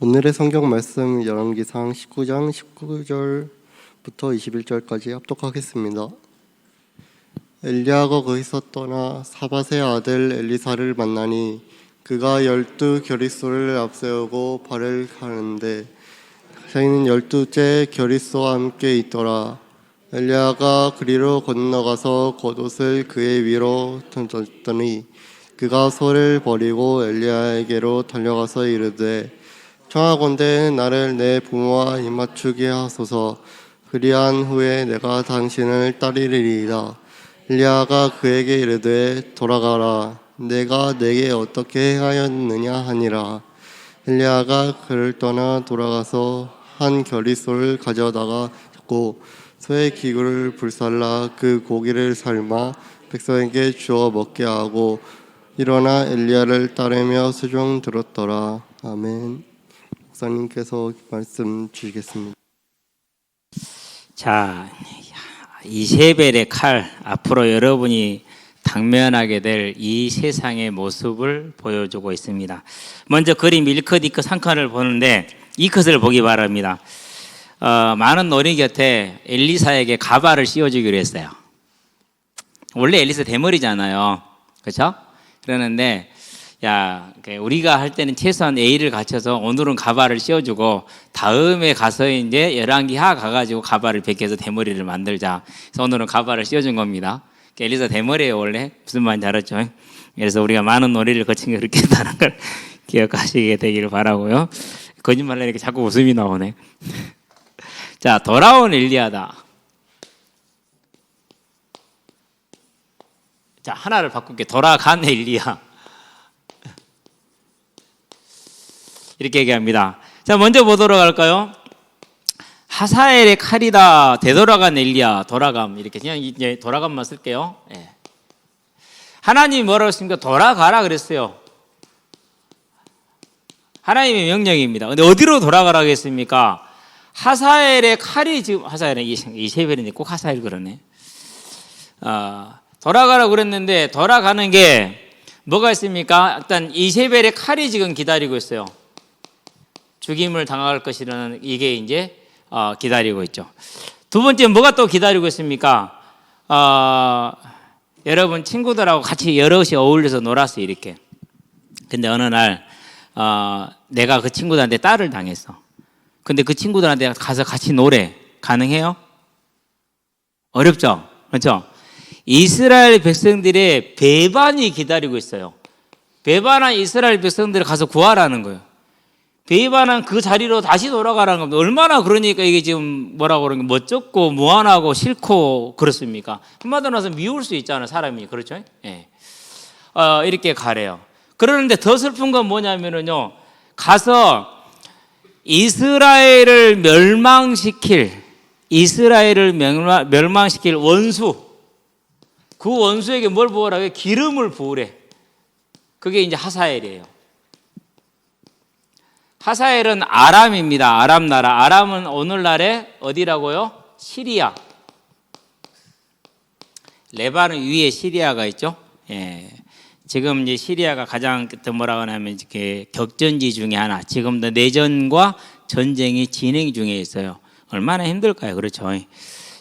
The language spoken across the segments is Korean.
오늘의 성경 말씀 열왕기상 19장 19절부터 21절까지 합독하겠습니다. 엘리야가 거기서 떠나 사밧의 아들 엘리사를 만나니 그가 12 겨릿소를 앞세우고 발을 가는데 자기는 12째 겨릿소와 함께 있더라. 엘리야가 그리로 건너가서 겉옷을 그의 위로 던졌더니 그가 소를 버리고 엘리야에게로 달려가서 이르되 청하건대 나를 내 부모와 입맞추게 하소서. 그리한 후에 내가 당신을 따르리이다. 엘리야가 그에게 이르되 돌아가라. 내가 내게 어떻게 행하였느냐 하니라. 엘리야가 그를 떠나 돌아가서 한 겨릿소를 가져다가 잡고 소의 기구를 불살라 그 고기를 삶아 백성에게 주어 먹게 하고 일어나 엘리야를 따르며 수종 들었더라. 아멘. 목사님께서 말씀 주시겠습니다. 자, 이세벨의 칼, 앞으로 여러분이 당면하게 될 이 세상의 모습을 보여주고 있습니다. 먼저 그림 1컷, 2컷, 3컷을 보는데 2컷을 보기 바랍니다. 많은 놀이 곁에 엘리사에게 가발을 씌워주기로 했어요. 원래 엘리사 대머리잖아요, 그렇죠? 그러는데 야, 우리가 할 때는 최소한 A를 갖춰서 오늘은 가발을 씌워주고 다음에 가서 이제 열왕기 하 가가지고 가발을 벗겨서 대머리를 만들자. 그래서 오늘은 가발을 씌워준 겁니다. 엘리사 대머리예요, 원래. 무슨 말인지 알았죠? 그래서 우리가 많은 놀이를 거친 게 그렇게 했다는 걸 기억하시게 되기를 바라고요. 거짓말 하니까 자꾸 웃음이 나오네. 자, 돌아온 엘리야다. 자, 하나를 바꿀게. 돌아간 엘리야. 이렇게 얘기합니다. 자, 먼저 보도록 할까요? 하사엘의 칼이다. 되돌아간 엘리야. 돌아감. 이렇게 그냥 이제 돌아감만 쓸게요. 예. 하나님이 뭐라고 했습니까? 돌아가라 그랬어요. 하나님의 명령입니다. 근데 어디로 돌아가라고 했습니까? 하사엘의 칼이 지금, 하사엘은 이세벨인데 꼭 하사엘 그러네. 돌아가라고 그랬는데 돌아가는 게 뭐가 있습니까? 일단 이세벨의 칼이 지금 기다리고 있어요. 죽임을 당할 것이라는 이게 이제 기다리고 있죠. 두 번째 뭐가 또 기다리고 있습니까? 여러분 친구들하고 같이 여럿이 어울려서 놀았어요, 이렇게. 근데 어느 날 내가 그 친구들한테 딸을 당했어. 근데 그 친구들한테 가서 같이 노래 가능해요? 어렵죠? 그렇죠? 이스라엘 백성들의 배반이 기다리고 있어요. 배반한 이스라엘 백성들을 가서 구하라는 거예요. 배반한 그 자리로 다시 돌아가라는 겁니다. 얼마나 그러니까 이게 지금 뭐라고 그러는 게 멋쩍고 무한하고 싫고 그렇습니까? 한마디로 해서 미울 수 있잖아요, 사람이. 그렇죠? 예. 이렇게 가래요. 그러는데 더 슬픈 건 뭐냐면은요, 가서 이스라엘을 멸망시킬 원수, 그 원수에게 뭘 부으라고? 기름을 부으래. 그게 이제 하사엘이에요. 하사엘은 아람입니다. 아람 나라. 아람은 오늘날의 어디라고요? 시리아. 레바논 위에 시리아가 있죠. 예. 지금 이제 시리아가 가장 뭐라고 하냐면 이렇게 격전지 중에 하나. 지금도 내전과 전쟁이 진행 중에 있어요. 얼마나 힘들까요? 그렇죠.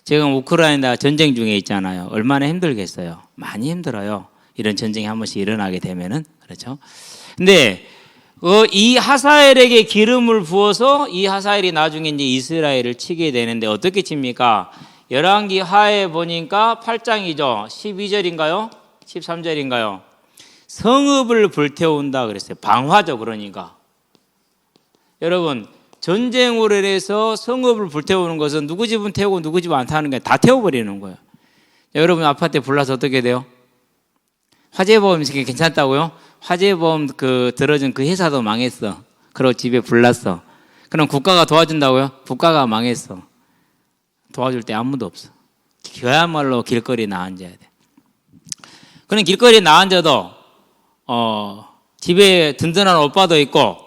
지금 우크라이나 전쟁 중에 있잖아요. 얼마나 힘들겠어요. 많이 힘들어요. 이런 전쟁이 한 번씩 일어나게 되면은. 그렇죠. 근데 이 하사엘에게 기름을 부어서 이 하사엘이 나중에 이제 이스라엘을 치게 되는데 어떻게 칩니까? 열왕기 하에 보니까 8장이죠. 12절인가요? 13절인가요? 성읍을 불태운다 그랬어요. 방화죠, 그러니까. 여러분, 전쟁으로 인해서 성읍을 불태우는 것은 누구 집은 태우고 누구 집은 안 타는 게 다 태워버리는 거예요. 여러분 아파트에 불나서 어떻게 돼요? 화재보험 괜찮다고요? 화재보험 들어준 그 회사도 망했어. 그리고 집에 불났어. 그럼 국가가 도와준다고요? 국가가 망했어. 도와줄 때 아무도 없어. 그야말로 길거리에 나앉아야 돼. 그럼 길거리에 나앉아도 집에 든든한 오빠도 있고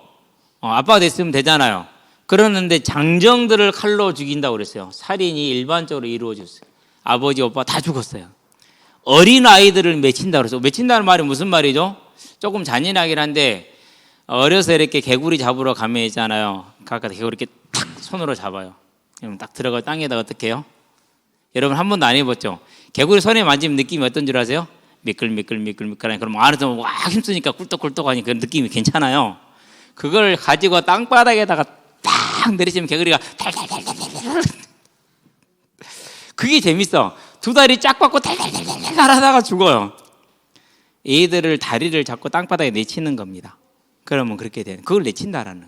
아빠도 있으면 되잖아요. 그러는데 장정들을 칼로 죽인다고 그랬어요. 살인이 일반적으로 이루어졌어요. 아버지, 오빠 다 죽었어요. 어린 아이들을 맺힌다고 그랬어요. 맺힌다는 말이 무슨 말이죠? 조금 잔인하긴 한데 어려서 이렇게 개구리 잡으러 가면 있잖아요. 가까 개구리 이렇게 탁 손으로 잡아요. 그럼 딱 들어가 땅에다 어떻게 해요? 여러분 한 번도 안 해봤죠? 개구리 손에 만지면 느낌이 어떤 줄 아세요? 미끌미끌미끌미끌하니 그럼 안에서 막 힘쓰니까 꿀떡꿀떡하니 그 느낌이 괜찮아요. 그걸 가지고 땅바닥에다가 딱 내리시면 개구리가 탈탈탈탈탈 그게 재밌어. 두 다리 쫙 뻗고 탈탈탈탈 하다가 죽어요. 얘들을 다리를 잡고 땅바닥에 내치는 겁니다. 그러면 그렇게 되는 그걸 내친다라는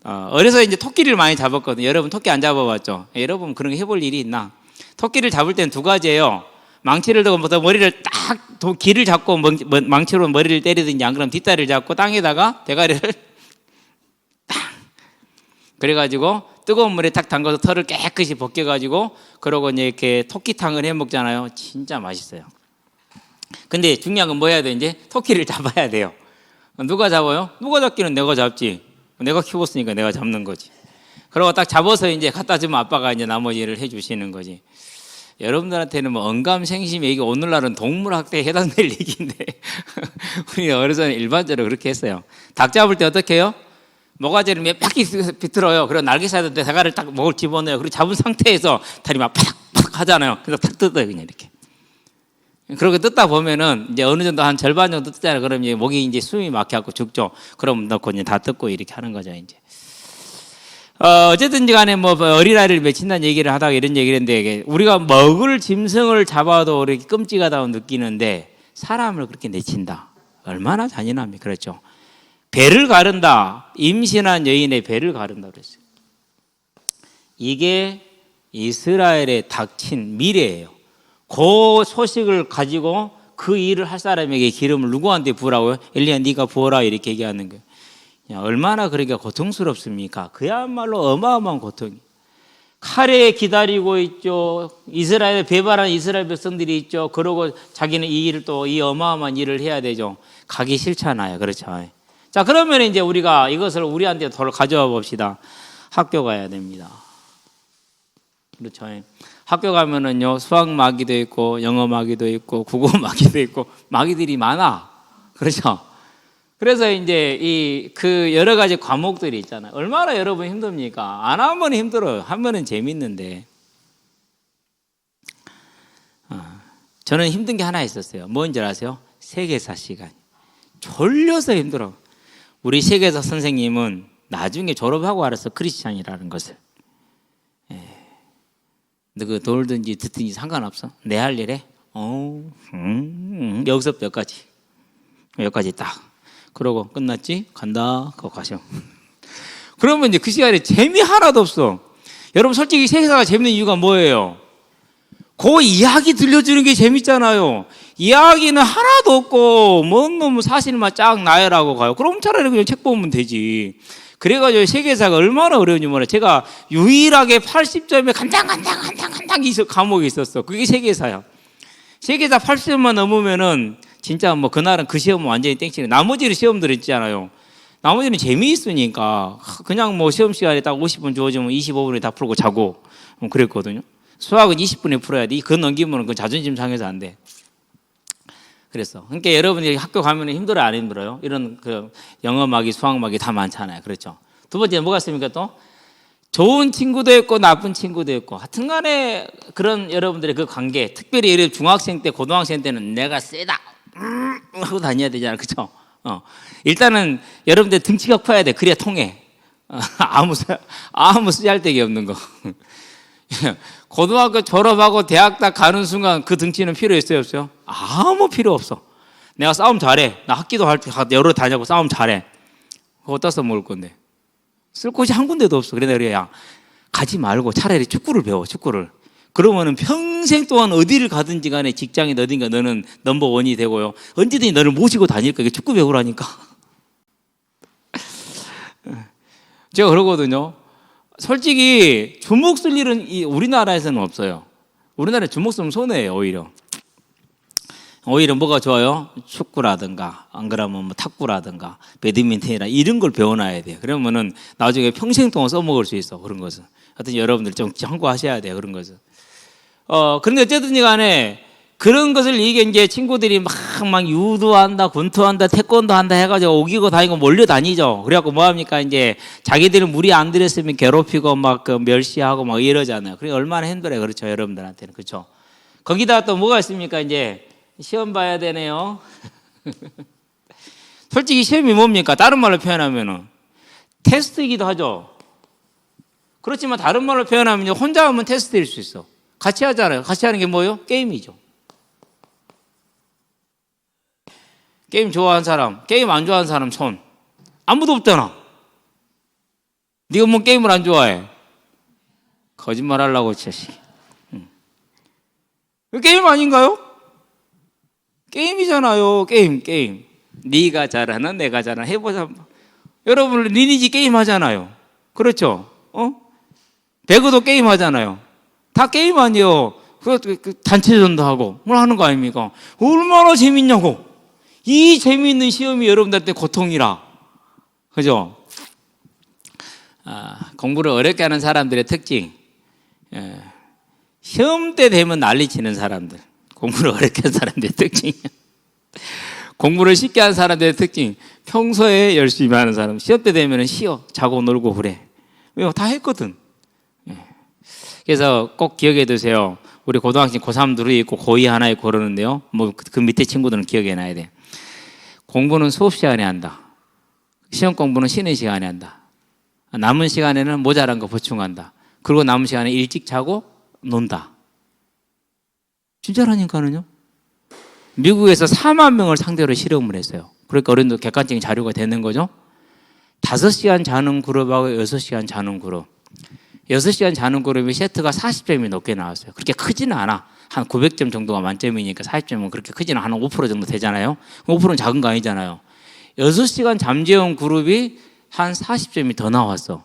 거예요. 어려서 이제 토끼를 많이 잡았거든요. 여러분 토끼 안 잡아봤죠? 여러분 그런 거 해볼 일이 있나? 토끼를 잡을 때는 두 가지예요. 망치를 들고 머리를 딱 길을 잡고 망치로 머리를 때리든지 안 그러면 뒷다리를 잡고 땅에다가 대가리를 딱 그래가지고 뜨거운 물에 탁 담가서 털을 깨끗이 벗겨가지고 그러고 이제 이렇게 토끼탕을 해 먹잖아요. 진짜 맛있어요. 근데 중요한 건 뭐 해야 돼? 이제 토끼를 잡아야 돼요. 누가 잡아요? 누가 잡기는 내가 잡지. 내가 키웠으니까 내가 잡는 거지. 그러고 딱 잡아서 이제 갖다 주면 아빠가 이제 나머지 일을 해주시는 거지. 여러분들한테는 뭐 언감생심 얘기 오늘날은 동물학대에 해당될 얘기인데 우리 어려서는 일반적으로 그렇게 했어요. 닭 잡을 때 어떻게 해요? 모가지를 몇 바퀴 비틀어요. 그리고 날개 사이드 대가를 딱 목을 집어넣어요. 그리고 잡은 상태에서 다리 막 팍팍 하잖아요. 그래서 탁 뜯어요 그냥 이렇게. 그렇게 뜯다 보면은 이제 어느 정도 한 절반 정도 뜯잖아요. 그럼 이제 목이 이제 숨이 막혀갖고 죽죠. 그럼 넣고 이제 다 뜯고 이렇게 하는 거죠 이제. 어쨌든지 간에 뭐 어린아이를 맺힌다는 얘기를 하다가 이런 얘기를 했는데 우리가 먹을 짐승을 잡아도 이렇게 끔찍하다고 느끼는데 사람을 그렇게 내친다. 얼마나 잔인합니까? 그렇죠. 배를 가른다. 임신한 여인의 배를 가른다 그랬어요. 이게 이스라엘에 닥친 미래예요. 그 소식을 가지고 그 일을 할 사람에게 기름을 누구한테 부으라고요? 엘리야 네가 부어라 이렇게 얘기하는 거예요. 야, 얼마나 그러니까 고통스럽습니까? 그야말로 어마어마한 고통이. 칼에 기다리고 있죠. 이스라엘에 배반한 이스라엘 백성들이 있죠. 그러고 자기는 이 일을 또 이 어마어마한 일을 해야 되죠. 가기 싫잖아요. 그렇죠. 자, 그러면 이제 우리가 이것을 우리한테 더 가져와 봅시다. 학교 가야 됩니다. 그렇죠. 학교 가면은요 수학 마귀도 있고 영어 마귀도 있고 국어 마귀도 있고 마귀들이 많아. 그렇죠. 그래서 이제 이 그 여러 가지 과목들이 있잖아요. 얼마나 여러분 힘듭니까? 안 하면 힘들어요. 하면은 재밌는데. 저는 힘든 게 하나 있었어요. 뭔지 아세요? 세계사 시간. 졸려서 힘들어. 우리 세계사 선생님은 나중에 졸업하고 알았어. 크리스찬이라는 것을. 너 그 돌든지 듣든지 상관없어. 내 할 일에 여기서부터 여기까지. 여기까지 딱. 그러고 끝났지? 간다. 그거 가셔. 그러면 이제 그 시간에 재미 하나도 없어. 여러분 솔직히 세계사가 재밌는 이유가 뭐예요? 그 이야기 들려주는 게 재밌잖아요. 이야기는 하나도 없고 뭔 놈의 사실만 쫙 나열하고 가요. 그럼 차라리 그냥 책 보면 되지. 그래가지고 세계사가 얼마나 어려운지 몰라요. 제가 유일하게 80점에 간당 이 과목이 있었어. 그게 세계사야. 세계사 80점만 넘으면은 진짜 뭐 그날은 그 시험은 완전히 땡치네. 나머지 시험들 있잖아요. 나머지는 재미있으니까 그냥 뭐 시험 시간에 딱 50분 주어지면 25분에 다 풀고 자고 그랬거든요. 수학은 20분에 풀어야 돼. 그거 넘기면 그 자존심 상해서 안 돼. 그랬어. 그러니까 여러분이 학교 가면 힘들어요, 안 힘들어요? 이런 그 영어 마귀, 수학 마귀 다 많잖아요. 그렇죠. 두 번째 뭐가 있습니까 또? 좋은 친구도 있고 나쁜 친구도 있고 하여튼간에 그런 여러분들의 그 관계, 특별히 예를 중학생 때, 고등학생 때는 내가 세다 하고 다녀야 되잖아요. 그렇죠? 일단은 여러분들 등치가 커야 돼. 그래야 통해. 아무 쓰잘데기 없는 거. 고등학교 졸업하고 대학 딱 가는 순간 그 등치는 필요 있어요, 없어요? 아무 필요 없어. 내가 싸움 잘해. 나 학기도 여러 다녀고 싸움 잘해. 그거 어디다 써먹을 건데? 쓸 곳이 한 군데도 없어. 그래, 야, 가지 말고 차라리 축구를 배워, 축구를. 그러면은 평생 동안 어디를 가든지 간에 직장인 어딘가 너는 넘버원이 되고요. 언제든지 너를 모시고 다닐 거야. 축구 배우라니까. 제가 그러거든요. 솔직히 주먹 쓸 일은 우리나라에서는 없어요. 우리나라에 주먹 쓰면 손해예요. 오히려 뭐가 좋아요? 축구라든가 안 그러면 뭐 탁구라든가 배드민턴이라 이런 걸 배워놔야 돼요. 그러면은 나중에 평생 동안 써먹을 수 있어. 그런 것은. 하여튼 여러분들 좀 참고하셔야 돼요. 그런 것은. 그런데 어쨌든 간에 그런 것을 이게 이제 친구들이 막 유도한다, 권투한다, 태권도 한다 해가지고 오기고 다니고 몰려다니죠. 그래갖고 뭐합니까? 이제 자기들은 무리 안 들였으면 괴롭히고 막 그 멸시하고 막 이러잖아요. 그게 얼마나 힘들어요. 그렇죠. 여러분들한테는. 그렇죠. 거기다 또 뭐가 있습니까? 이제 시험 봐야 되네요. 솔직히 시험이 뭡니까? 다른 말로 표현하면은 테스트이기도 하죠. 그렇지만 다른 말로 표현하면 혼자 하면 테스트일 수 있어. 같이 하잖아요. 같이 하는 게 뭐예요? 게임이죠. 게임 좋아하는 사람, 게임 안 좋아하는 사람 손. 아무도 없잖아. 네가 뭐 게임을 안 좋아해? 거짓말 하려고 자식. 게임 아닌가요? 게임이잖아요. 게임. 네가 잘하나 내가 잘하나 해보자. 여러분 리니지 게임 하잖아요. 그렇죠? 배그도 게임 하잖아요. 다 게임 아니에요. 그 단체전도 하고 뭘 하는 거 아닙니까? 얼마나 재밌냐고. 이 재미있는 시험이 여러분들한테 고통이라. 그죠? 공부를 어렵게 하는 사람들의 특징. 시험 때 되면 난리치는 사람들. 공부를 어렵게 하는 사람들의 특징. 공부를 쉽게 하는 사람들의 특징. 평소에 열심히 하는 사람. 시험 때 되면 쉬어. 자고 놀고 그래. 왜요? 다 했거든. 그래서 꼭 기억해 두세요. 우리 고등학생 고3 둘이 있고 고2 하나 있고 그러는데요. 뭐 그 밑에 친구들은 기억해 놔야 돼. 공부는 수업 시간에 한다. 시험 공부는 쉬는 시간에 한다. 남은 시간에는 모자란 거 보충한다. 그리고 남은 시간에 일찍 자고 논다. 진짜라니까는요. 미국에서 4만 명을 상대로 실험을 했어요. 그러니까 어른도 객관적인 자료가 되는 거죠. 5시간 자는 그룹하고 6시간 자는 그룹. 6시간 자는 그룹이 세트가 40점이 넘게 나왔어요. 그렇게 크지는 않아. 한 900점 정도가 만점이니까 40점은 그렇게 크지는 한 5% 정도 되잖아요. 5%는 작은 거 아니잖아요. 6시간 잠 재운 그룹이 한 40점이 더 나왔어.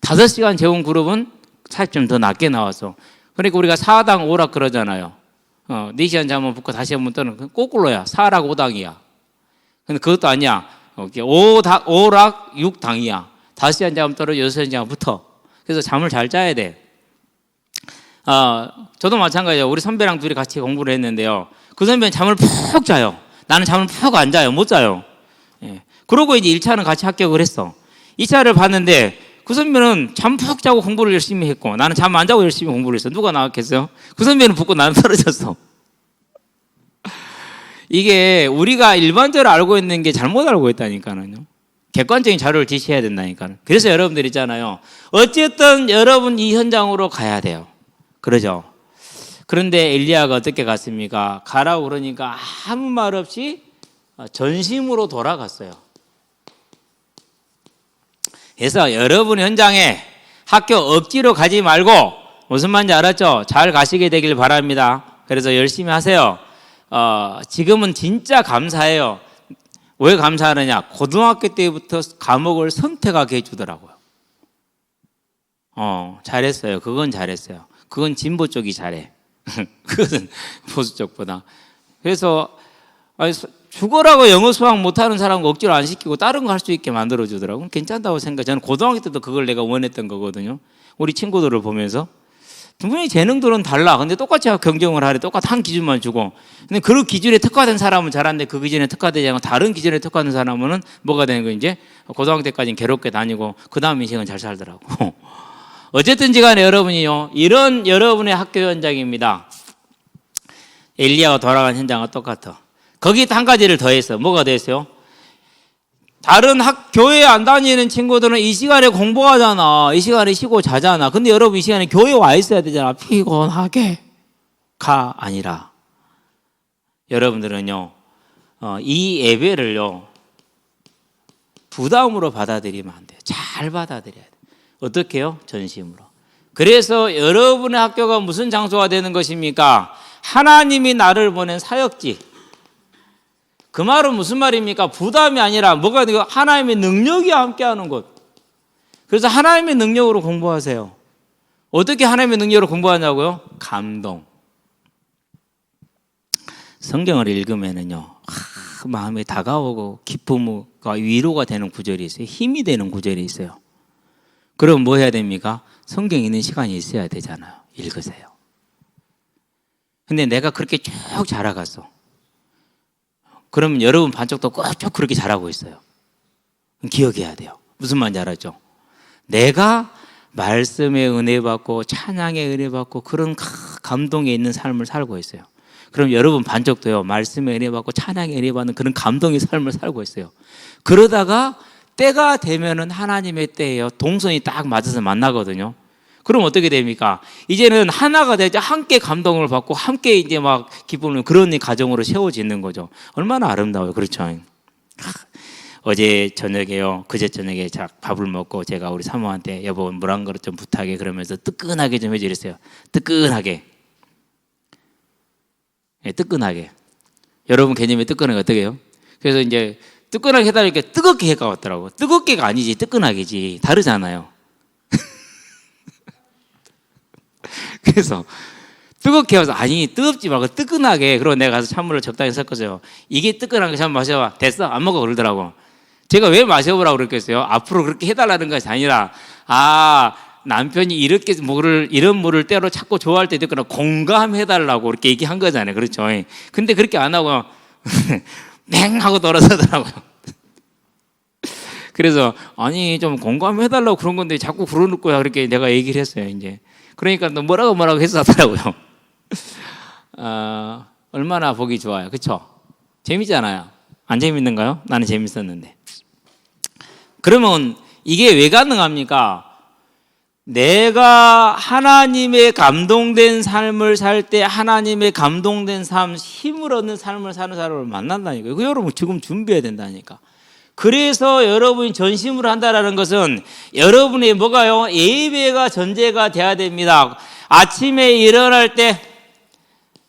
5시간 재운 그룹은 40점 더 낮게 나왔어. 그러니까 우리가 4당 5락 그러잖아요. 4시간 자면 붙고 다시 한번 떠는 거꾸로야. 4락 5당이야. 근데 그것도 아니야. 5락 6당이야. 5시간 자면 떨어져 6시간 자면 붙어. 그래서 잠을 잘 자야 돼. 저도 마찬가지예요. 우리 선배랑 둘이 같이 공부를 했는데요. 그 선배는 잠을 푹 자요. 나는 잠을 푹 안 자요. 못 자요. 그러고 이제 1차는 같이 합격을 했어. 2차를 봤는데 그 선배는 잠 푹 자고 공부를 열심히 했고 나는 잠 안 자고 열심히 공부를 했어. 누가 나왔겠어요? 그 선배는 붙고 나는 떨어졌어. 이게 우리가 일반적으로 알고 있는 게 잘못 알고 있다니까요. 객관적인 자료를 제시해야 된다니까요. 그래서 여러분들 있잖아요. 어쨌든 여러분 이 현장으로 가야 돼요. 그러죠. 그런데 엘리야가 어떻게 갔습니까? 가라고 그러니까 아무 말 없이 전심으로 돌아갔어요. 그래서 여러분 현장에 학교 억지로 가지 말고 무슨 말인지 알았죠? 잘 가시게 되길 바랍니다. 그래서 열심히 하세요. 지금은 진짜 감사해요. 왜 감사하느냐? 고등학교 때부터 과목을 선택하게 해주더라고요. 잘했어요. 그건 잘했어요. 그건 진보 쪽이 잘해. 그것은 보수 쪽보다. 그래서 죽어라고 영어 수학 못하는 사람 억지로 안 시키고 다른 거 할 수 있게 만들어주더라고요. 괜찮다고 생각해요. 저는 고등학교 때도 그걸 내가 원했던 거거든요. 우리 친구들을 보면서. 분명히 재능들은 달라. 근데 똑같이 경쟁을 하래. 똑같은 기준만 주고. 근데 그 기준에 특화된 사람은 잘하는데 그 기준에 특화되지 않고 다른 기준에 특화된 사람은 뭐가 되는 거예요? 이제 고등학교 때까지는 괴롭게 다니고 그 다음 인생은 잘 살더라고. 어쨌든지 간에 여러분이요. 이런 여러분의 학교 현장입니다. 엘리야가 돌아간 현장과 똑같아. 거기 한 가지를 더했어. 뭐가 됐어요? 다른 교회 안 다니는 친구들은 이 시간에 공부하잖아. 이 시간에 쉬고 자잖아. 근데 여러분 이 시간에 교회 와 있어야 되잖아. 피곤하게 가 아니라 여러분들은요. 이 예배를요. 부담으로 받아들이면 안 돼요. 잘 받아들여야 돼요. 어떻게 해요? 전심으로. 그래서 여러분의 학교가 무슨 장소가 되는 것입니까? 하나님이 나를 보낸 사역지. 그 말은 무슨 말입니까? 부담이 아니라 뭐가 되고 하나님의 능력이 함께하는 곳. 그래서 하나님의 능력으로 공부하세요. 어떻게 하나님의 능력으로 공부하냐고요? 감동. 성경을 읽으면은요, 마음에 다가오고 기쁨과 위로가 되는 구절이 있어요. 힘이 되는 구절이 있어요. 그럼 뭐 해야 됩니까? 성경 읽는 시간이 있어야 되잖아요. 읽으세요. 근데 내가 그렇게 쭉 자라갔어. 그러면 여러분 반쪽도 꼭 쭉 그렇게 자라고 있어요. 기억해야 돼요. 무슨 말인지 알았죠? 내가 말씀에 은혜 받고 찬양에 은혜 받고 그런 감동에 있는 삶을 살고 있어요. 그럼 여러분 반쪽도요, 말씀에 은혜 받고 찬양에 은혜 받는 그런 감동의 삶을 살고 있어요. 그러다가 때가 되면은 하나님의 때예요. 동선이 딱 맞아서 만나거든요. 그럼 어떻게 됩니까? 이제는 하나가 되자 함께 감동을 받고 함께 이제 막 기쁨을 그런 가정으로 세워지는 거죠. 얼마나 아름다워요. 그렇죠? 어제 저녁에요. 그제 저녁에 밥을 먹고 제가 우리 사모한테 여보 물 한 그릇 좀 부탁해 그러면서 뜨끈하게 좀 해주랬어요. 뜨끈하게. 예, 뜨끈하게. 여러분 개념이 뜨끈하게 어떻게 해요? 그래서 이제 뜨끈하게 해달라니까 뜨겁게 해가왔더라고. 뜨겁게가 아니지 뜨끈하게지. 다르잖아요. 그래서 뜨겁게 해서 아니 뜨겁지 말고 뜨끈하게. 그러고 내가 가서 찬물을 적당히 섞어줘요. 이게 뜨끈한 거 한번 마셔봐. 됐어? 안 먹어 그러더라고. 제가 왜 마셔보라고 그랬겠어요? 앞으로 그렇게 해달라는 것이 아니라 남편이 이렇게 이런 물을 때로 찾고 좋아할 때도 있거나 공감해달라고 이렇게 얘기한 거잖아요. 그렇죠? 근데 그렇게 안 하고 맹 하고 돌아서더라고요. 그래서 아니 좀 공감해달라고 그런 건데 자꾸 그러는 거야. 그렇게 내가 얘기를 했어요. 이제 그러니까 너 뭐라고 해서 하더라고요. 얼마나 보기 좋아요. 그렇죠? 재밌잖아요. 안 재밌는가요? 나는 재밌었는데. 그러면 이게 왜 가능합니까? 내가 하나님의 감동된 삶을 살 때 하나님의 감동된 삶, 힘을 얻는 삶을 사는 사람을 만난다니까요. 그 여러분 지금 준비해야 된다니까. 그래서 여러분이 전심으로 한다는 것은 여러분의 뭐가요? 예배가 전제가 돼야 됩니다. 아침에 일어날 때,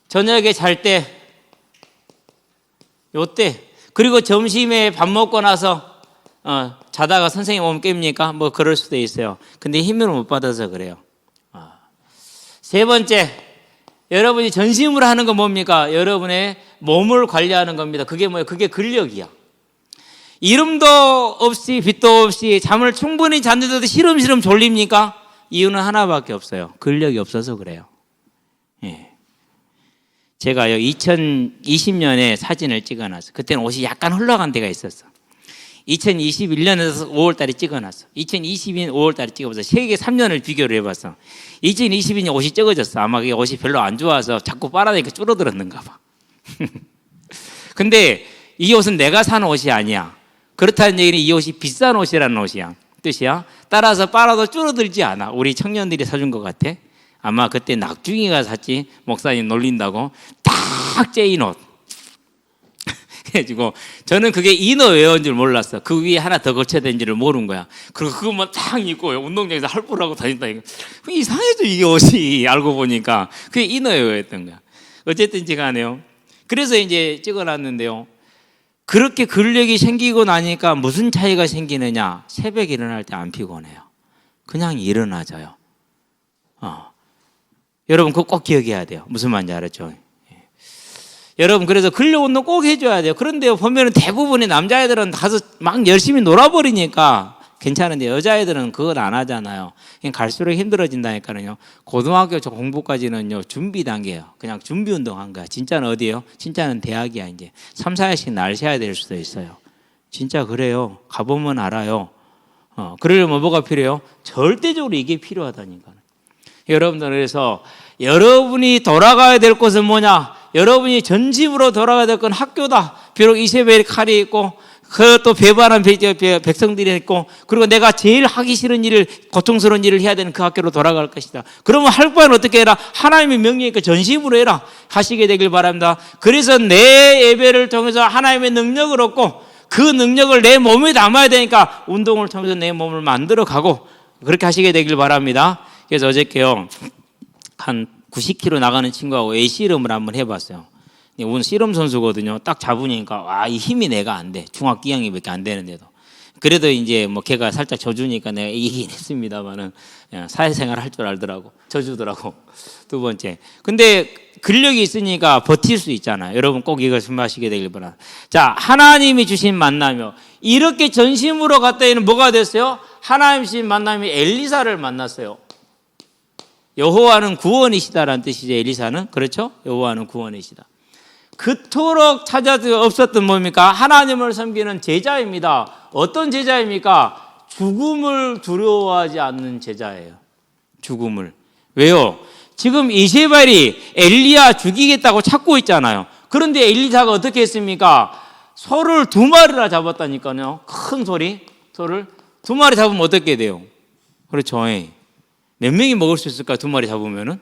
저녁에 잘 때, 요때, 그리고 점심에 밥 먹고 나서 자다가 선생님 오면 깹니까? 뭐 그럴 수도 있어요. 근데 힘을 못 받아서 그래요. 세 번째, 여러분이 전심으로 하는 건 뭡니까? 여러분의 몸을 관리하는 겁니다. 그게 뭐예요? 그게 근력이야. 이름도 없이 빛도 없이 잠을 충분히 잤는데도 시름시름 졸립니까? 이유는 하나밖에 없어요. 근력이 없어서 그래요. 예. 제가요 2020년에 사진을 찍어놨어요. 그때는 옷이 약간 흘러간 데가 있었어. 2021년에서 5월달에 찍어놨어. 2022년 5월달에 찍어봐서 세계 3년을 비교를 해봤어. 2022년 옷이 적어졌어. 아마 그게 옷이 별로 안 좋아서 자꾸 빨아다니까 줄어들었는가 봐. 근데 이 옷은 내가 산 옷이 아니야. 그렇다는 얘기는 이 옷이 비싼 옷이라는 옷이야. 뜻이야. 따라서 빨아도 줄어들지 않아. 우리 청년들이 사준 것 같아. 아마 그때 낙중이가 샀지. 목사님 놀린다고. 딱 째인 옷. 그래가지고 저는 그게 이너웨어인 줄 몰랐어. 그 위에 하나 더 거쳐댄지를 모르는 거야. 그리고 그것만 딱 입고 운동장에서 할부라고 다닌다니까. 이상해져 이게 옷이. 알고 보니까 그게 이너웨어였던 거야. 어쨌든지 간에요. 그래서 이제 찍어놨는데요. 그렇게 근력이 생기고 나니까 무슨 차이가 생기느냐? 새벽에 일어날 때 안 피곤해요. 그냥 일어나져요. 여러분 그거 꼭 기억해야 돼요. 무슨 말인지 알았죠? 여러분 그래서 근력 운동 꼭 해줘야 돼요. 그런데 보면은 대부분의 남자애들은 가서 막 열심히 놀아버리니까 괜찮은데 여자애들은 그건 안 하잖아요. 갈수록 힘들어진다니까요. 고등학교 공부까지는요 준비 단계예요. 그냥 준비 운동한 거야. 진짜는 어디예요? 진짜는 대학이야. 이제 3, 4일씩 날 새야 될 수도 있어요. 진짜 그래요. 가보면 알아요. 그러려면 뭐가 필요해요? 절대적으로 이게 필요하다니까. 여러분들 그래서 여러분이 돌아가야 될 곳은 뭐냐? 여러분이 전집으로 돌아가야 될 건 학교다. 비록 이세벨 칼이 있고 그것도 배반한 백성들이 있고 그리고 내가 제일 하기 싫은 일을 고통스러운 일을 해야 되는 그 학교로 돌아갈 것이다. 그러면 할 바는 어떻게 해라? 하나님의 명령이니까 전심으로 해라. 하시게 되길 바랍니다. 그래서 내 예배를 통해서 하나님의 능력을 얻고 그 능력을 내 몸에 담아야 되니까 운동을 통해서 내 몸을 만들어 가고 그렇게 하시게 되길 바랍니다. 그래서 어저께요 한 90kg 나가는 친구하고 A씨름을 한번 해봤어요. 오늘 씨름 선수거든요. 딱 잡으니까 이 힘이 내가 안 돼. 중학교 2학년밖에 안 되는데도. 그래도 이제 뭐 걔가 살짝 져주니까 내가 이기긴 했습니다만은 사회생활 할 줄 알더라고. 져주더라고. 두 번째. 근데 근력이 있으니까 버틸 수 있잖아요. 여러분 꼭 이걸 준비하시게 되길 바랍니다. 자, 하나님이 주신 만나며 이렇게 전심으로 갔다 에는 뭐가 됐어요? 하나님 주신 만남이 엘리사를 만났어요. 여호와는 구원이시다라는 뜻이죠. 엘리사는. 그렇죠? 여호와는 구원이시다. 그토록 찾아도 없었던 뭡니까? 하나님을 섬기는 제자입니다. 어떤 제자입니까? 죽음을 두려워하지 않는 제자예요. 죽음을. 왜요? 지금 이세벨이 엘리야 죽이겠다고 찾고 있잖아요. 그런데 엘리사가 어떻게 했습니까? 소를 2마리나 잡았다니까요. 큰 소를 2마리 잡으면 어떻게 돼요? 그렇죠. 몇 명이 먹을 수 있을까? 2마리 잡으면은?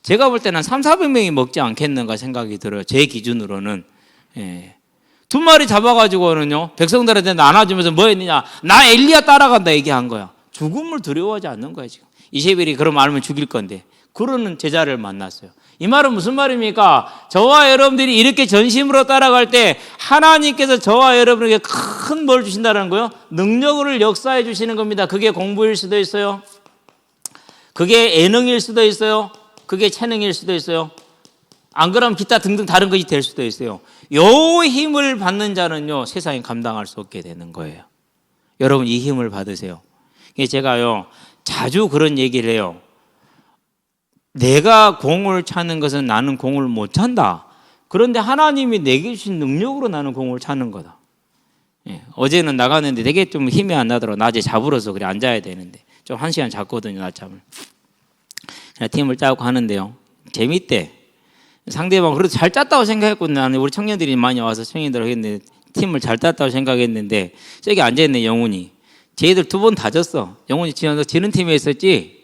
제가 볼 때는 300~400명이 먹지 않겠는가 생각이 들어요. 제 기준으로는. 2마리 잡아가지고는요, 백성들한테 나눠주면서 뭐 했느냐? 나 엘리야 따라간다 얘기한 거야. 죽음을 두려워하지 않는 거야, 지금. 이세벨이 그런 말 하면 죽일 건데. 그러는 제자를 만났어요. 이 말은 무슨 말입니까? 저와 여러분들이 이렇게 전심으로 따라갈 때 하나님께서 저와 여러분에게 큰 뭘 주신다는 거예요. 능력을 역사해 주시는 겁니다. 그게 공부일 수도 있어요. 그게 예능일 수도 있어요. 그게 재능일 수도 있어요. 안 그러면 기타 등등 다른 것이 될 수도 있어요. 요 힘을 받는 자는요, 세상에 감당할 수 없게 되는 거예요. 여러분 이 힘을 받으세요. 제가요 자주 그런 얘기를 해요. 내가 공을 차는 것은 나는 공을 못 찬다. 그런데 하나님이 내게 주신 능력으로 나는 공을 차는 거다. 어제는 나갔는데 되게 좀 힘이 안 나더라고. 낮에 자부러서 그래 앉아야 되는데 좀 1시간 잤거든요, 낮잠을. 팀을 짜고 하는데요, 재밌대. 상대방 그래도 잘 짰다고 생각했거든요. 나는 우리 청년들이 많이 와서 청년들 하겠는데 팀을 잘 짰다고 생각했는데 저기 앉아있네, 영훈이. 쟤들 2번 다 졌어. 영훈이 지는 팀에 있었지.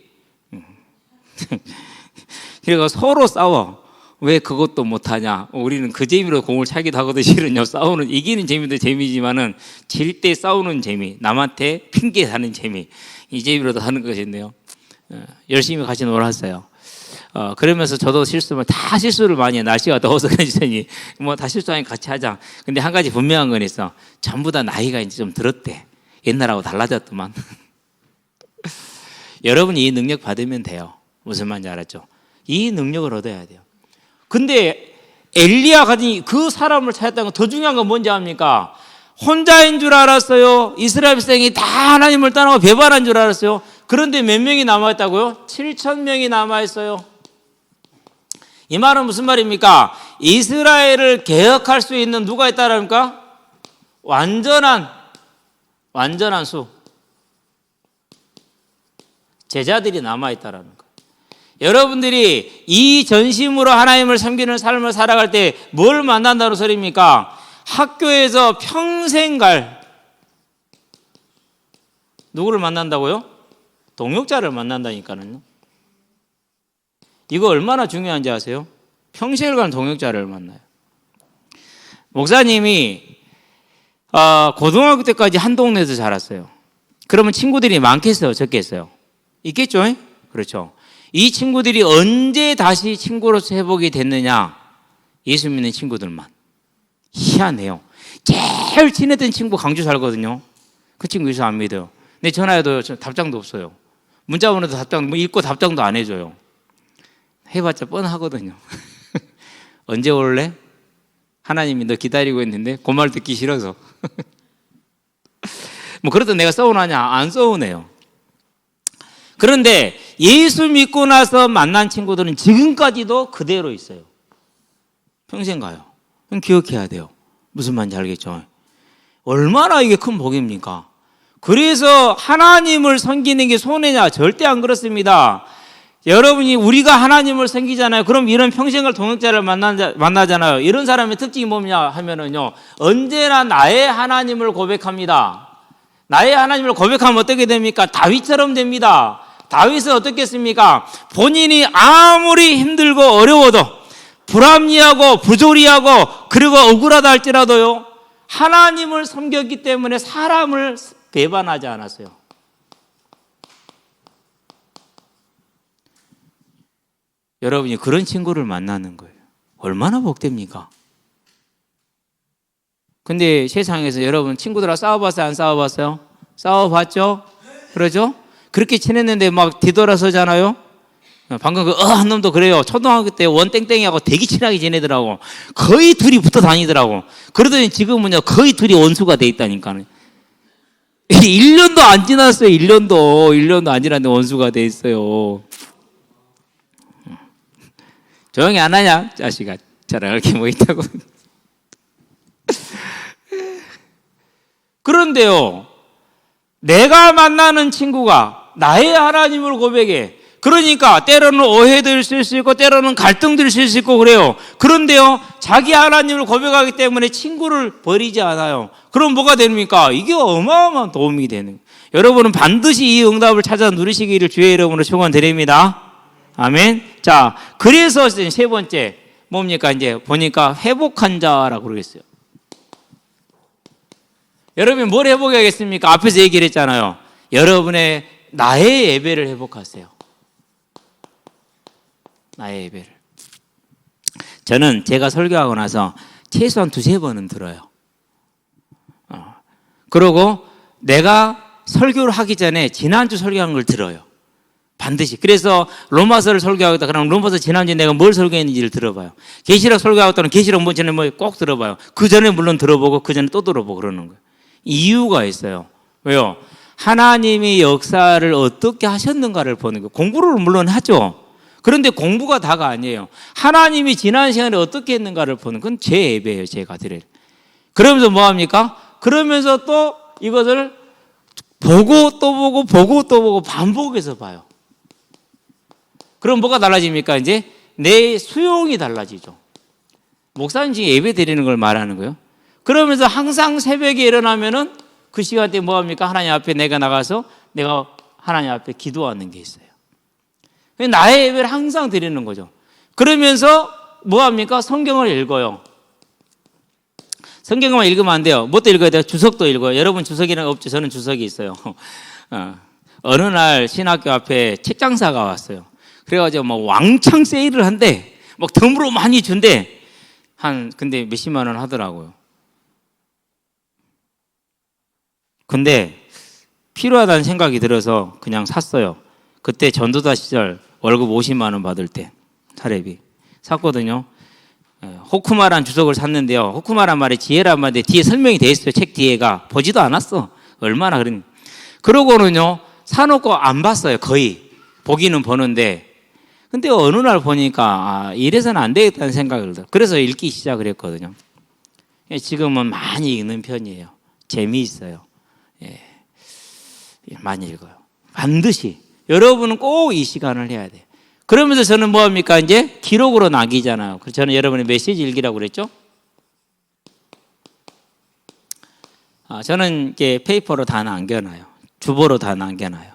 그래서 서로 싸워. 왜 그것도 못하냐? 우리는 그 재미로 공을 차기도 하거든. 실은요, 싸우는, 이기는 재미도 재미지만은 질 때 싸우는 재미, 남한테 핑계 다는 재미, 이 재미로도 하는 것인데요. 열심히 같이 놀았어요. 그러면서 저도 다 실수를 많이 해. 날씨가 더워서 그러더니 뭐 다 실수하니까 같이 하자. 근데 한 가지 분명한 건 있어. 전부 다 나이가 이제 좀 들었대. 옛날하고 달라졌더만. 여러분이 이 능력 받으면 돼요. 무슨 말인지 알았죠? 이 능력을 얻어야 돼요. 근데 엘리야 가진 그 사람을 찾았다는 건 더 중요한 건 뭔지 압니까? 혼자인 줄 알았어요. 이스라엘 백성이 다 하나님을 떠나고 배반한 줄 알았어요. 그런데 몇 명이 남아있다고요? 7,000명이 남아있어요. 이 말은 무슨 말입니까? 이스라엘을 개혁할 수 있는 누가 있다랍니까? 완전한 수, 제자들이 남아있다라는 거예요. 여러분들이 이 전심으로 하나님을 섬기는 삶을 살아갈 때 뭘 만난다는 소리입니까? 학교에서 평생 갈 누구를 만난다고요? 동역자를 만난다니까요. 이거 얼마나 중요한지 아세요? 평생을 가는 동역자를 만나요. 목사님이 고등학교 때까지 한 동네에서 자랐어요. 그러면 친구들이 많겠어요? 적겠어요? 있겠죠? 그렇죠. 이 친구들이 언제 다시 친구로서 회복이 됐느냐? 예수 믿는 친구들만. 희한해요. 제일 친했던 친구 강주 살거든요. 그 친구 예수 안 믿어요. 근데 전화해도 답장도 없어요. 문자 보내도 읽고 답장도 안 해줘요. 해봤자 뻔하거든요. 언제 올래? 하나님이 너 기다리고 있는데 그 말 듣기 싫어서. 뭐 그래도 내가 서운하냐? 안 서운해요. 그런데 예수 믿고 나서 만난 친구들은 지금까지도 그대로 있어요. 평생 가요. 그럼 기억해야 돼요. 무슨 말인지 알겠죠? 얼마나 이게 큰 복입니까? 그래서 하나님을 섬기는 게 손해냐? 절대 안 그렇습니다. 여러분이 우리가 하나님을 섬기잖아요. 그럼 이런 평생을 동역자를 만나잖아요. 이런 사람의 특징이 뭐냐 하면은요, 언제나 나의 하나님을 고백합니다. 나의 하나님을 고백하면 어떻게 됩니까? 다윗처럼 됩니다. 다윗은 어떻게 했습니까? 본인이 아무리 힘들고 어려워도 불합리하고 부조리하고 그리고 억울하다 할지라도요, 하나님을 섬겼기 때문에 사람을 배반하지 않았어요. 여러분이 그런 친구를 만나는 거예요. 얼마나 복됩니까? 근데 세상에서 여러분 친구들하고 싸워봤어요? 안 싸워봤어요? 싸워봤죠? 그러죠? 그렇게 친했는데 막 뒤돌아서잖아요? 방금 한 놈도 그래요. 초등학교 때 원땡땡이하고 되게 친하게 지내더라고. 거의 둘이 붙어 다니더라고. 그러더니 지금은요, 거의 둘이 원수가 돼 있다니까요. 1년도 안 지났어요. 1년도 안 지났는데 원수가 돼 있어요. 조용히 안 하냐 자식아, 자랑할 게 뭐 있다고. 그런데요, 내가 만나는 친구가 나의 하나님을 고백해. 그러니까 때로는 오해도 있을 수 있고 때로는 갈등도 있을 수 있고 그래요. 그런데요, 자기 하나님을 고백하기 때문에 친구를 버리지 않아요. 그럼 뭐가 됩니까? 이게 어마어마한 도움이 되는 거예요. 여러분은 반드시 이 응답을 찾아 누리시기를 주의 이름으로 축원드립니다. 아멘. 자, 그래서 세 번째 뭡니까? 이제 보니까 회복한 자라고 그러겠어요. 여러분이 뭘 회복해야겠습니까? 앞에서 얘기를 했잖아요. 여러분의 나의 예배를 회복하세요. 나의 예배를. 저는 제가 설교하고 나서 최소한 2-3번은 들어요. 그리고 내가 설교를 하기 전에 지난주 설교한 걸 들어요. 반드시. 그래서 로마서를 설교하겠다 그러면 로마서 지난주에 내가 뭘 설교했는지를 들어봐요. 계시록 설교하겠다는 계시록 뭐 전에 뭐 꼭 들어봐요. 그 전에 물론 들어보고 그 전에 또 들어보고 그러는 거예요. 이유가 있어요. 왜요? 하나님이 역사를 어떻게 하셨는가를 보는 거예요. 공부를 물론 하죠. 그런데 공부가 다가 아니에요. 하나님이 지난 시간에 어떻게 했는가를 보는 건 제 예배예요. 제가 드릴. 그러면서 뭐합니까? 그러면서 또 이것을 보고 또 보고 보고 또 보고 반복해서 봐요. 그럼 뭐가 달라집니까? 이제 내 수용이 달라지죠. 목사님 지금 예배 드리는 걸 말하는 거예요. 그러면서 항상 새벽에 일어나면은 그 시간대에 뭐합니까? 하나님 앞에 내가 나가서 내가 하나님 앞에 기도하는 게 있어요. 나의 예배를 항상 드리는 거죠. 그러면서 뭐합니까? 성경을 읽어요. 성경만 읽으면 안 돼요. 뭣도 읽어야 돼요? 주석도 읽어요. 여러분 주석이는 없죠? 저는 주석이 있어요. 어느 날 신학교 앞에 책 장사가 왔어요. 그래가지고 막 왕창 세일을 한대. 막 덤으로 많이 준대. 근데 몇십만 원 하더라고요. 근데 필요하다는 생각이 들어서 그냥 샀어요. 그때 전도사 시절 월급 50만 원 받을 때 사례비 샀거든요. 호쿠마란 주석을 샀는데요. 호쿠마란 말이 지혜란 말인데 뒤에 설명이 돼 있어요. 책 뒤에가. 보지도 않았어. 얼마나 그런. 그러고는요, 사놓고 안 봤어요. 거의. 보기는 보는데. 근데 어느 날 보니까 이래서는 안 되겠다는 생각을 들어요. 그래서 읽기 시작을 했거든요. 지금은 많이 읽는 편이에요. 재미있어요. 많이 읽어요. 반드시. 여러분은 꼭 이 시간을 해야 돼요. 그러면서 저는 뭐합니까? 이제 기록으로 남기잖아요. 그래서 저는 여러분의 메시지 일기라고 그랬죠? 저는 이제 페이퍼로 다 남겨놔요. 주보로 다 남겨놔요.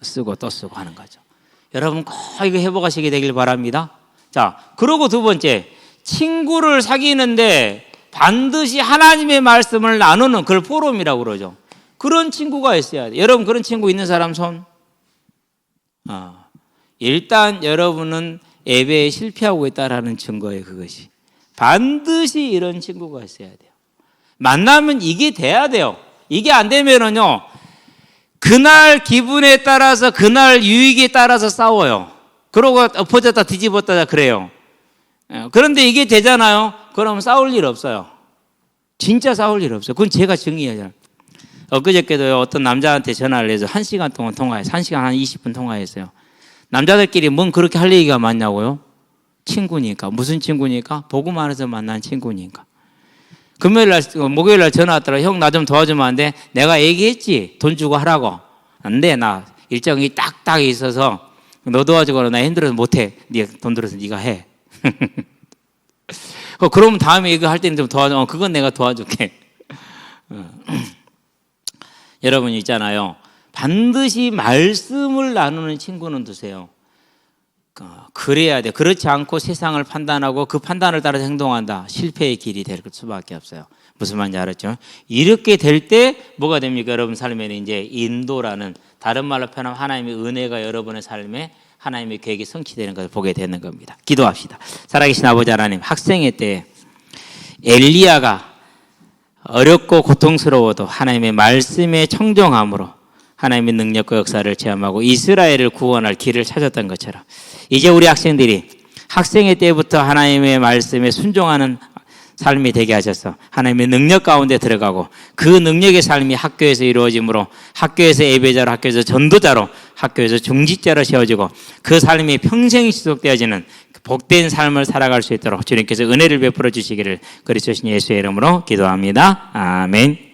쓰고 또 쓰고 하는 거죠. 여러분 꼭 이거 회복하시게 되길 바랍니다. 자, 그리고 두 번째, 친구를 사귀는데 반드시 하나님의 말씀을 나누는 그걸 포럼이라고 그러죠. 그런 친구가 있어야 돼요. 여러분 그런 친구 있는 사람 손? 일단 여러분은 예배에 실패하고 있다라는 증거예요. 그것이 반드시 이런 친구가 있어야 돼요. 만나면 이게 돼야 돼요. 이게 안 되면은요, 그날 기분에 따라서 그날 유익에 따라서 싸워요. 그러고 엎어졌다 뒤집었다 그래요. 그런데 이게 되잖아요. 그럼 싸울 일 없어요. 진짜 싸울 일 없어요. 그건 제가 증의해요. 엊그저께도 어떤 남자한테 전화를 해서 1시간 동안 통화했어요. 1시간 한 20분 통화했어요. 남자들끼리 뭔 그렇게 할 얘기가 많냐고요? 친구니까. 무슨 친구니까? 복음 안에서 만난 친구니까. 목요일 날 전화 왔더라. 형 나 좀 도와주면 안 돼? 내가 얘기했지. 돈 주고 하라고. 안 돼. 나 일정이 딱딱 있어서 너 도와주거나 나 힘들어서 못해. 네가 돈 들어서 네가 해. 그러면 다음에 이거 할 때는 좀 도와줘. 그건 내가 도와줄게. 여러분 있잖아요. 반드시 말씀을 나누는 친구는 두세요. 그래야 돼. 그렇지 않고 세상을 판단하고 그 판단을 따라 행동한다. 실패의 길이 될 수밖에 없어요. 무슨 말인지 알았죠? 이렇게 될 때 뭐가 됩니까? 여러분 삶에는 이제 인도라는, 다른 말로 표현하면 하나님의 은혜가 여러분의 삶에 하나님의 계획이 성취되는 것을 보게 되는 겁니다. 기도합시다. 살아계신 아버지 하나님, 학생회 때 엘리야가 어렵고 고통스러워도 하나님의 말씀에 청정함으로 하나님의 능력과 역사를 체험하고 이스라엘을 구원할 길을 찾았던 것처럼 이제 우리 학생들이 학생회 때부터 하나님의 말씀에 순종하는 삶이 되게 하셔서 하나님의 능력 가운데 들어가고 그 능력의 삶이 학교에서 이루어지므로 학교에서 예배자로, 학교에서 전도자로, 학교에서 중직자로 세워지고 그 삶이 평생 지속되어지는 복된 삶을 살아갈 수 있도록 주님께서 은혜를 베풀어 주시기를 그리스도 예수의 이름으로 기도합니다. 아멘.